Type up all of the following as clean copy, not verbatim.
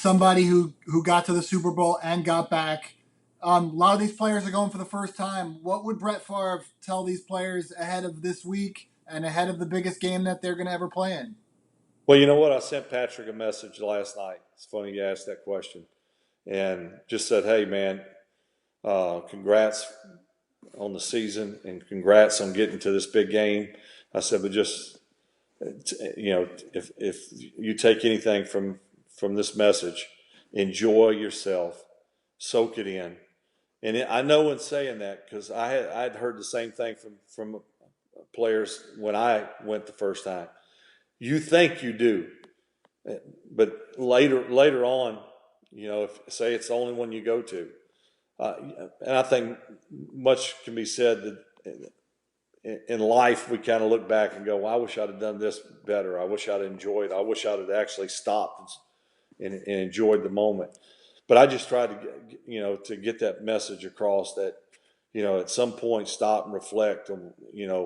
somebody who got to the Super Bowl and got back. A lot of these players are going for the first time. What would Brett Favre tell these players ahead of this week and ahead of the biggest game that they're going to ever play in? Well, you know what? I sent Patrick a message last night. It's funny you asked that question. And just said, hey, man, congrats on the season and congrats on getting to this big game. I said, but just, if you take anything from this message, enjoy yourself, soak it in. And I know in saying that, because I'd heard the same thing from players when I went the first time. You think you do, but later on, if say it's the only one you go to, and I think much can be said that in life we kind of look back and go, well, I wish I'd have done this better. I wish I'd enjoyed. I wish I'd have actually stopped and enjoyed the moment. But I just tried to get that message across that, at some point stop and reflect on,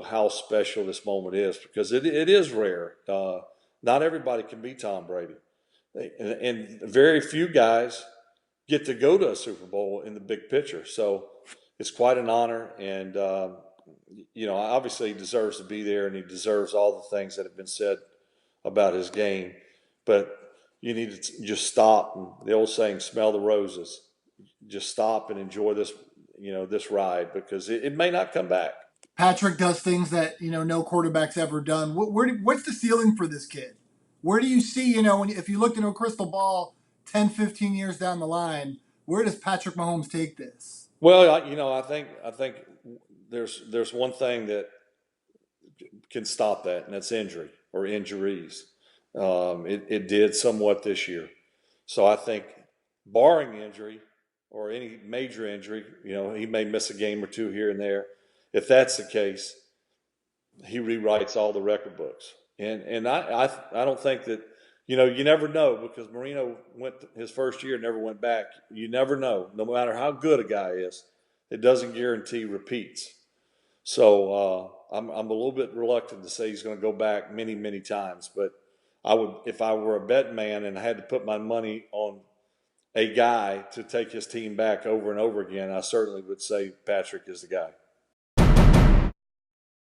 how special this moment is, because it is rare. Not everybody can be Tom Brady. And very few guys get to go to a Super Bowl in the big picture. So it's quite an honor. And, obviously he deserves to be there, and he deserves all the things that have been said about his game. But you need to just stop. And the old saying, smell the roses. Just stop and enjoy this, this ride, because it may not come back. Patrick does things that no quarterback's ever done. What's the ceiling for this kid? Where do you see if you looked into a crystal ball 10, 15 years down the line, where does Patrick Mahomes take this? Well, I think there's one thing that can stop that, and that's injury or injuries. It did somewhat this year, so I think barring injury or any major injury, he may miss a game or two here and there. If that's the case, he rewrites all the record books. And I don't think that, you never know, because Marino went his first year, never went back. You never know. No matter how good a guy is, it doesn't guarantee repeats. So I'm a little bit reluctant to say he's going to go back many, many times. But I would, if I were a bet man and I had to put my money on a guy to take his team back over and over again, I certainly would say Patrick is the guy.